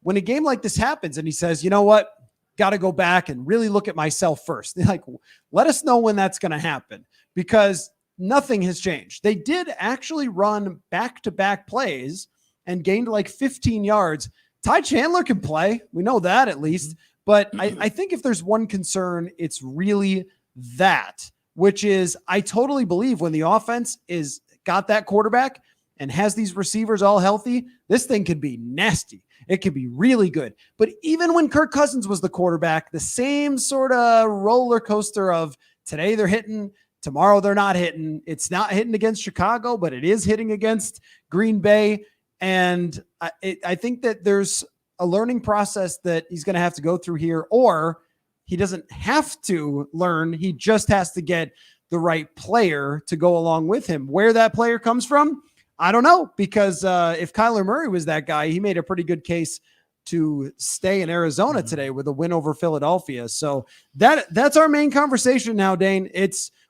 When a game like this happens and he says, you know what, got to go back and really look at myself first. They're like, let us know when that's going to happen, because nothing has changed. They did actually run back-to-back plays and gained like 15 yards. Ty Chandler can play. We know that at least. But I think if there's one concern, it's really that, which is I totally believe when the offense is got that quarterback and has these receivers all healthy, this thing could be nasty. It could be really good. But even when Kirk Cousins was the quarterback, the same sort of roller coaster of today they're hitting, tomorrow they're not hitting. It's not hitting against Chicago, but it is hitting against Green Bay. And I think that there's a learning process that he's going to have to go through here, or he doesn't have to learn. He just has to get the right player to go along with him. Where that player comes from, I don't know, because if Kyler Murray was that guy, he made a pretty good case to stay in Arizona today with a win over Philadelphia. So that's our main conversation now, Dane.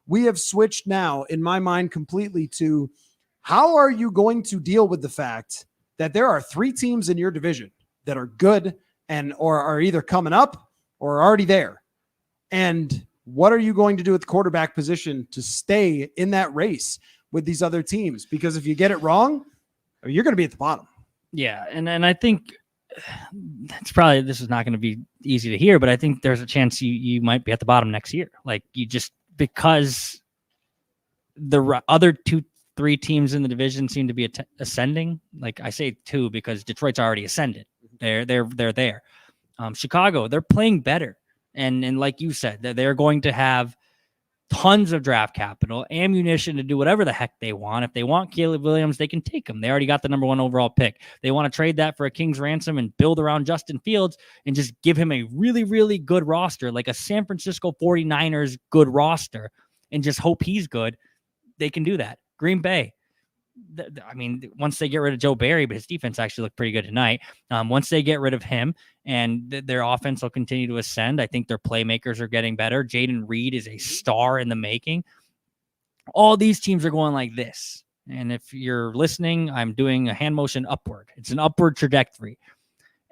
We have switched now in my mind completely to how are you going to deal with the fact that there are 3 teams in your division that are good or are either coming up or are already there. And what are you going to do at the quarterback position to stay in that race with these other teams? Because if you get it wrong, you're going to be at the bottom. Yeah. And I think this is not going to be easy to hear, but I think there's a chance you might be at the bottom next year. Like because the other 2-3 teams in the division seem to be ascending. Like I say 2 because Detroit's already ascended. They're there. Chicago, they're playing better. And like you said, they're going to have tons of draft capital, ammunition to do whatever the heck they want. If they want Caleb Williams, they can take him. They already got the number 1 overall pick. They want to trade that for a king's ransom and build around Justin Fields and just give him a really, really good roster, like a San Francisco 49ers good roster, and just hope he's good. They can do that. Green Bay, once they get rid of Joe Barry, but his defense actually looked pretty good tonight. Once they get rid of him and their offense will continue to ascend, I think their playmakers are getting better. Jaden Reed is a star in the making. All these teams are going like this. And if you're listening, I'm doing a hand motion upward. It's an upward trajectory.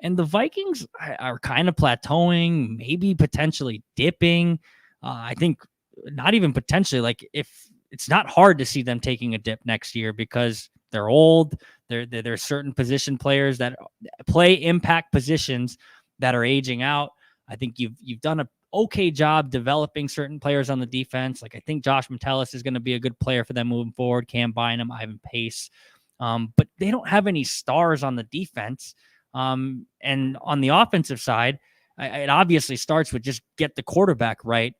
And the Vikings are kind of plateauing, maybe potentially dipping. I think not even potentially, like if it's not hard to see them taking a dip next year because they're old. There's certain position players that play impact positions that are aging out. I think you've done a okay job developing certain players on the defense. Like I think Josh Metellus is going to be a good player for them moving forward. Cam Bynum, Ivan Pace. But they don't have any stars on the defense. And on the offensive side, it obviously starts with just get the quarterback right.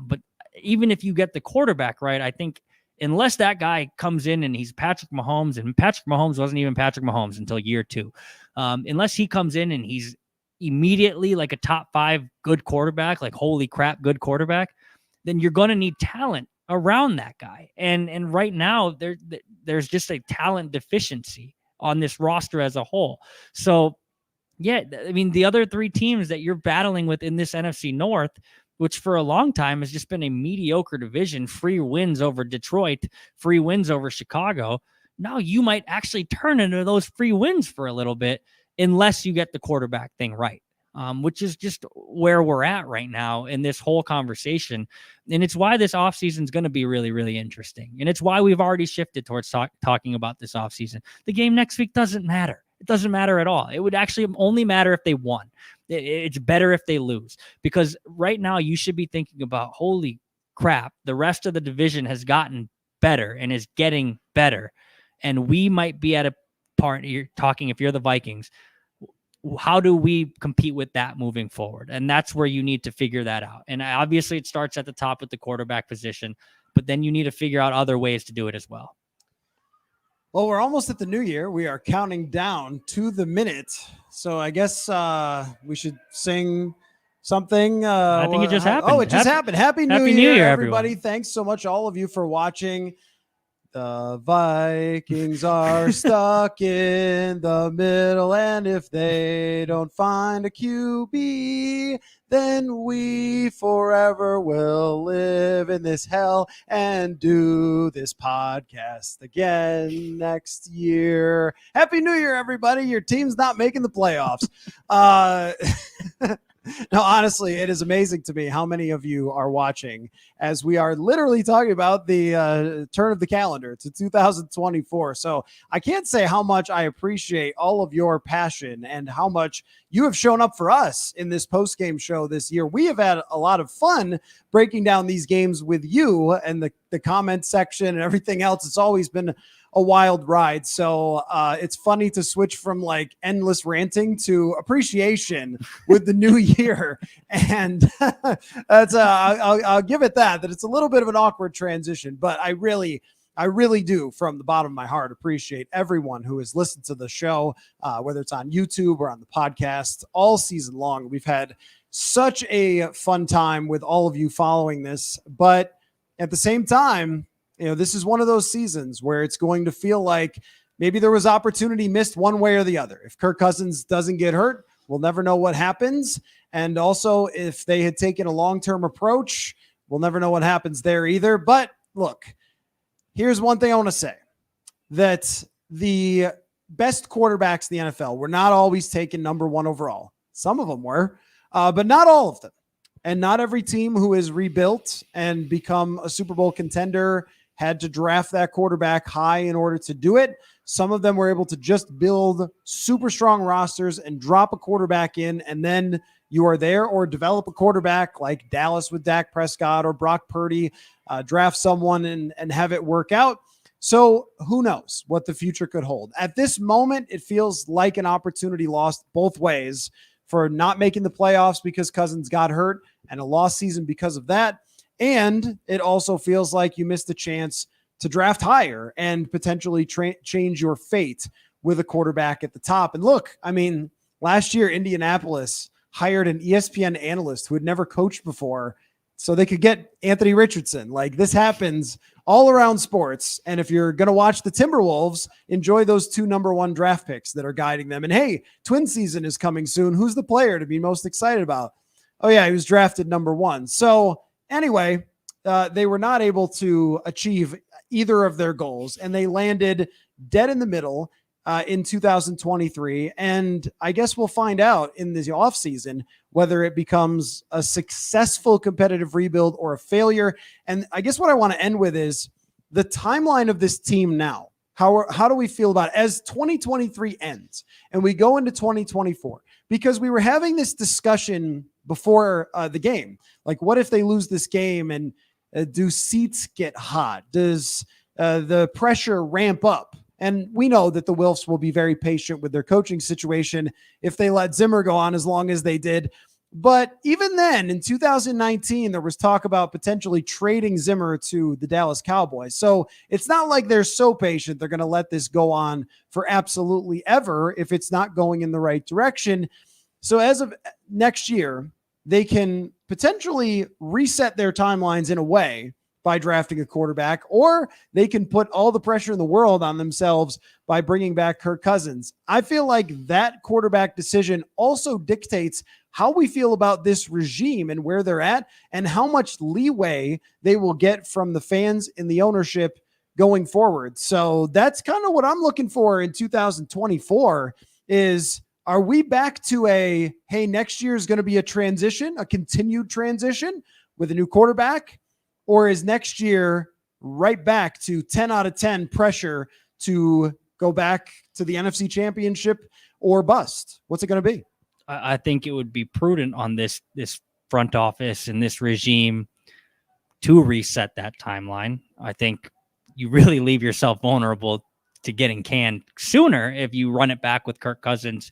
But even if you get the quarterback right, I think unless that guy comes in and he's Patrick Mahomes, and Patrick Mahomes wasn't even Patrick Mahomes until year 2, unless he comes in and he's immediately like a top 5 good quarterback, like holy crap, good quarterback, then you're going to need talent around that guy. And right now there's just a talent deficiency on this roster as a whole. So yeah, I mean, the other 3 teams that you're battling with in this NFC North, which for a long time has just been a mediocre division, free wins over Detroit, free wins over Chicago. Now you might actually turn into those free wins for a little bit unless you get the quarterback thing right, which is just where we're at right now in this whole conversation. And it's why this offseason is going to be really, really interesting. And it's why we've already shifted towards talking about this offseason. The game next week doesn't matter. It doesn't matter at all. It would actually only matter if they won. It's better if they lose, because right now you should be thinking about, holy crap, the rest of the division has gotten better and is getting better. And we might be at a part, you're talking, if you're the Vikings, how do we compete with that moving forward? And that's where you need to figure that out. And obviously it starts at the top with the quarterback position, but then you need to figure out other ways to do it as well. Well, we're almost at the new year. We are counting down to the minute. So I guess we should sing something. I think it just happened. Oh, it just happened. Happy New Year, everybody. Everyone. Thanks so much, all of you, for watching. The Vikings are stuck in the middle, and if they don't find a QB, then we forever will live in this hell and do this podcast again next year. Happy New Year, everybody. Your team's not making the playoffs. No, honestly, it is amazing to me how many of you are watching as we are literally talking about the turn of the calendar to 2024. So I can't say how much I appreciate all of your passion and how much you have shown up for us in this post-game show this year. We have had a lot of fun breaking down these games with you and the comment section and everything else. It's always been a wild ride. So it's funny to switch from like endless ranting to appreciation with the new year. And that's I'll give it that it's a little bit of an awkward transition, but I really do, from the bottom of my heart, appreciate everyone who has listened to the show, whether it's on YouTube or on the podcast all season long. We've had such a fun time with all of you following this, but at the same time, this is one of those seasons where it's going to feel like maybe there was opportunity missed one way or the other. If Kirk Cousins doesn't get hurt, we'll never know what happens. And also, if they had taken a long-term approach, we'll never know what happens there either. But look, here's one thing I want to say, that the best quarterbacks in the NFL were not always taken number one overall. Some of them were, but not all of them. And not every team who is rebuilt and become a Super Bowl contender had to draft that quarterback high in order to do it. Some of them were able to just build super strong rosters and drop a quarterback in, and then you are there, or develop a quarterback like Dallas with Dak Prescott or Brock Purdy, draft someone and have it work out. So who knows what the future could hold. At this moment, it feels like an opportunity lost both ways, for not making the playoffs because Cousins got hurt and a lost season because of that. And it also feels like you missed a chance to draft higher and potentially change your fate with a quarterback at the top. And look, I mean, last year, Indianapolis hired an ESPN analyst who had never coached before so they could get Anthony Richardson. Like, this happens all around sports. And if you're going to watch the Timberwolves, enjoy those 2 number 1 draft picks that are guiding them. And hey, twin season is coming soon. Who's the player to be most excited about? Oh yeah, he was drafted number 1. So anyway, they were not able to achieve either of their goals, and they landed dead in the middle in 2023. And I guess we'll find out in the offseason whether it becomes a successful competitive rebuild or a failure. And I guess what I want to end with is the timeline of this team now. How do we feel about it as 2023 ends and we go into 2024? Because we were having this discussion before the game. Like, what if they lose this game, and do seats get hot? Does the pressure ramp up? And we know that the Wilfs will be very patient with their coaching situation if they let Zimmer go on as long as they did. But even then, in 2019, there was talk about potentially trading Zimmer to the Dallas Cowboys. So it's not like they're so patient they're going to let this go on for absolutely ever if it's not going in the right direction. So as of next year, they can potentially reset their timelines in a way by drafting a quarterback, or they can put all the pressure in the world on themselves by bringing back Kirk Cousins. I feel like that quarterback decision also dictates how we feel about this regime and where they're at, and how much leeway they will get from the fans and the ownership going forward. So that's kind of what I'm looking for in 2024 is, are we back to a, hey, next year is going to be a transition, a continued transition with a new quarterback? Or is next year right back to 10 out of 10 pressure to go back to the NFC Championship or bust? What's it going to be? I think it would be prudent on this front office and this regime to reset that timeline. I think you really leave yourself vulnerable to getting canned sooner if you run it back with Kirk Cousins,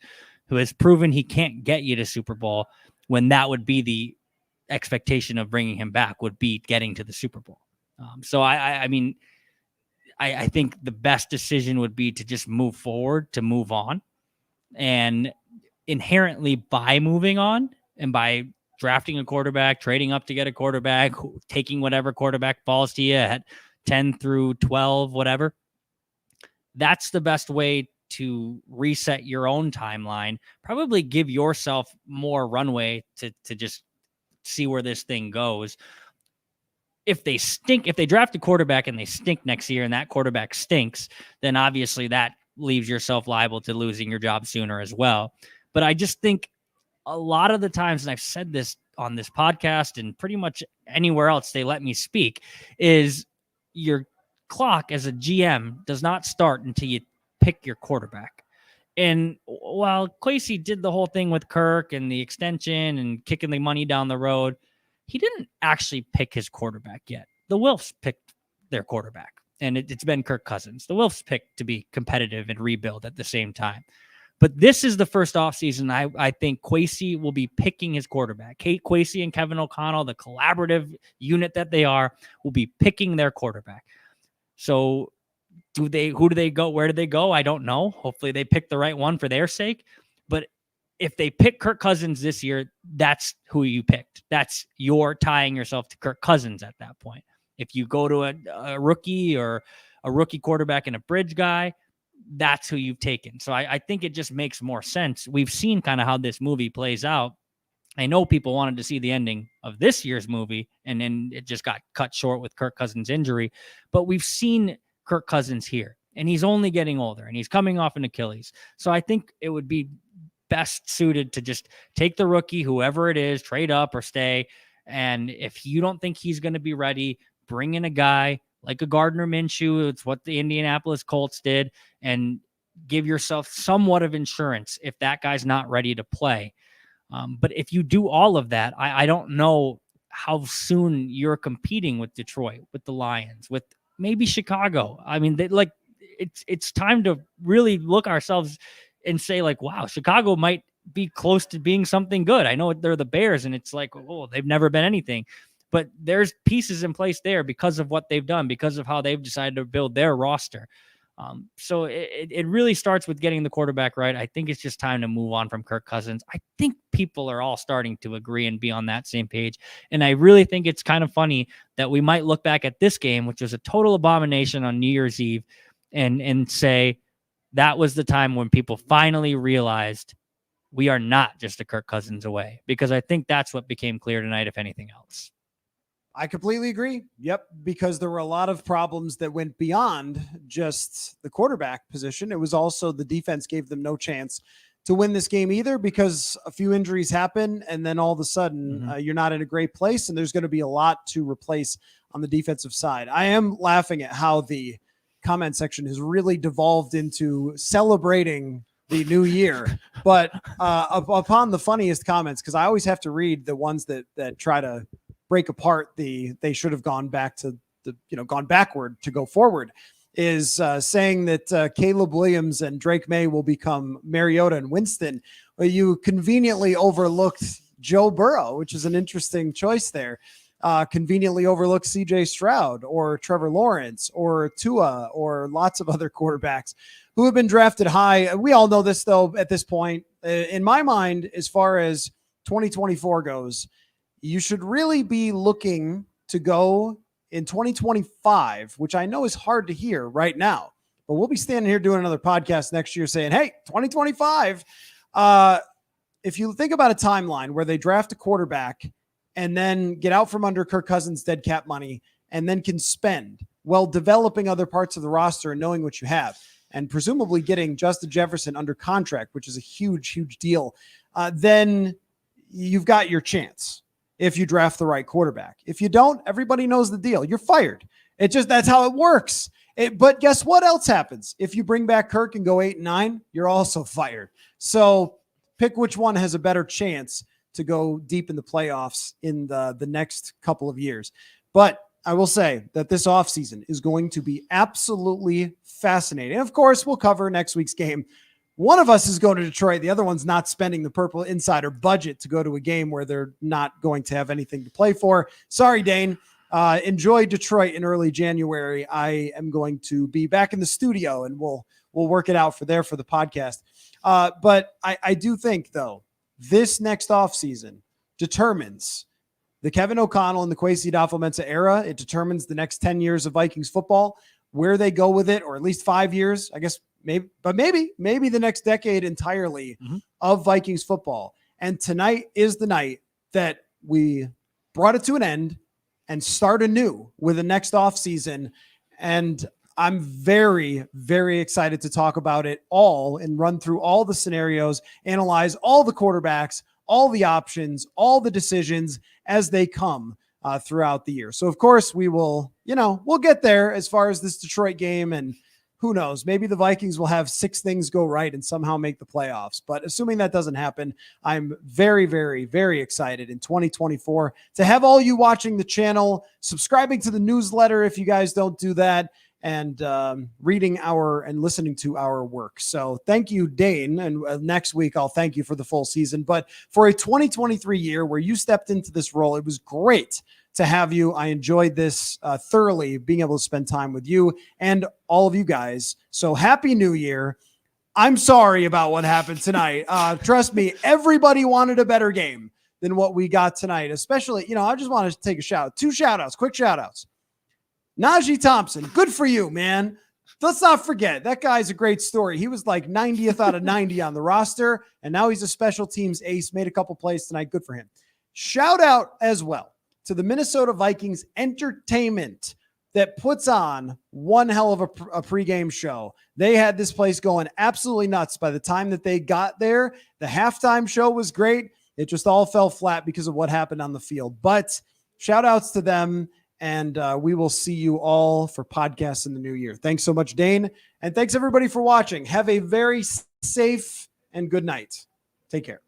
who has proven he can't get you to Super Bowl, when that would be the expectation of bringing him back, would be getting to the Super Bowl. So I mean, I think the best decision would be to just move forward, to move on. And inherently, by moving on and by drafting a quarterback, trading up to get a quarterback, taking whatever quarterback falls to you at 10 through 12, whatever. That's the best way to reset your own timeline. Probably give yourself more runway to just see where this thing goes. If they draft a quarterback and they stink next year and that quarterback stinks, then obviously that leaves yourself liable to losing your job sooner as well. But I just think a lot of the times, and I've said this on this podcast and pretty much anywhere else they let me speak, is your clock as a GM does not start until you pick your quarterback. And while Kwesi did the whole thing with Kirk and the extension and kicking the money down the road, he didn't actually pick his quarterback yet. The Wilfs picked their quarterback, and it's been Kirk Cousins. The Wilfs picked to be competitive and rebuild at the same time. But this is the first offseason I think Kwesi will be picking his quarterback. Kate Kwesi and Kevin O'Connell, the collaborative unit that they are, will be picking their quarterback. So who do they go? Where do they go? I don't know. Hopefully they pick the right one for their sake. But if they pick Kirk Cousins this year, that's who you picked. You're tying yourself to Kirk Cousins at that point. If you go to a rookie or a rookie quarterback and a bridge guy, that's who you've taken. So I think it just makes more sense. We've seen kind of how this movie plays out. I know people wanted to see the ending of this year's movie, and then it just got cut short with Kirk Cousins' injury. But we've seen Kirk Cousins here, and he's only getting older, and he's coming off an Achilles. So I think it would be best suited to just take the rookie, whoever it is, trade up or stay. And if you don't think he's going to be ready, bring in a guy like a Gardner Minshew. It's what the Indianapolis Colts did, and give yourself somewhat of insurance if that guy's not ready to play. But if you do all of that, I don't know how soon you're competing with Detroit, with the Lions, with maybe Chicago. I mean, it's time to really look ourselves and say, like, wow, Chicago might be close to being something good. I know they're the Bears, and it's like, oh, they've never been anything. But there's pieces in place there because of what they've done, because of how they've decided to build their roster. So it really starts with getting the quarterback right. I think it's just time to move on from Kirk Cousins. I think people are all starting to agree and be on that same page. And I really think it's kind of funny that we might look back at this game, which was a total abomination on New Year's Eve, and say that was the time when people finally realized we are not just a Kirk Cousins away, because I think that's what became clear tonight, if anything else. I completely agree. Yep. Because there were a lot of problems that went beyond just the quarterback position. It was also the defense gave them no chance to win this game either, because a few injuries happen, and then all of a sudden you're not in a great place, and there's going to be a lot to replace on the defensive side. I am laughing at how the comment section has really devolved into celebrating the new year, but upon the funniest comments, because I always have to read the ones that try to break apart they should have gone back to gone backward to go forward, is saying that Caleb Williams and Drake May will become Mariota and Winston. Well, you conveniently overlooked Joe Burrow, which is an interesting choice there. Conveniently overlooked CJ Stroud or Trevor Lawrence or Tua or lots of other quarterbacks who have been drafted high. We all know this, though, at this point. In my mind, as far as 2024 goes, you should really be looking to go in 2025, which I know is hard to hear right now, but we'll be standing here doing another podcast next year saying, hey, 2025. If you think about a timeline where they draft a quarterback and then get out from under Kirk Cousins' dead cap money and then can spend while developing other parts of the roster and knowing what you have, and presumably getting Justin Jefferson under contract, which is a huge, huge deal, then you've got your chance. If you draft the right quarterback. If you don't, everybody knows the deal. You're fired. That's how it works. But guess what else happens? If you bring back Kirk and go 8-9, you're also fired. So pick which one has a better chance to go deep in the playoffs in the next couple of years. But I will say that this offseason is going to be absolutely fascinating. Of course, we'll cover next week's game. One of us is going to Detroit. The other one's not spending the Purple Insider budget to go to a game where they're not going to have anything to play for. Sorry, Dane. Enjoy Detroit in early January. I am going to be back in the studio, and we'll work it out for the podcast. But I do think, though, this next offseason determines the Kevin O'Connell and the Kwesi Adofo-Mensah era. It determines the next 10 years of Vikings football, where they go with it, or at least 5 years, I guess, maybe the next decade entirely of Vikings football. And tonight is the night that we brought it to an end and start anew with the next offseason. And I'm very, very excited to talk about it all and run through all the scenarios, analyze all the quarterbacks, all the options, all the decisions as they come throughout the year. So, of course, we will, we'll get there as far as this Detroit game, and who knows, maybe the Vikings will have 6 things go right and somehow make the playoffs. But assuming that doesn't happen, I'm very, very, very excited in 2024 to have all you watching the channel, subscribing to the newsletter if you guys don't do that, and reading and listening to our work. So thank you, Dane. And next week, I'll thank you for the full season. But for a 2023 year where you stepped into this role, it was great to have you. I enjoyed this thoroughly, being able to spend time with you and all of you guys. So happy New Year. I'm sorry about what happened tonight. Trust me, everybody wanted a better game than what we got tonight, especially, I just want to take a shout. 2 shout outs, quick shout outs. Najee Thompson, good for you, man. Let's not forget, that guy's a great story. He was like 90th out of 90 on the roster, and now he's a special teams ace, made a couple plays tonight. Good for him. Shout out as well to the Minnesota Vikings entertainment that puts on one hell of a pregame show. They had this place going absolutely nuts by the time that they got there. The halftime show was great. It just all fell flat because of what happened on the field. But shout outs to them. And we will see you all for podcasts in the new year. Thanks so much, Dane. And thanks everybody for watching. Have a very safe and good night. Take care.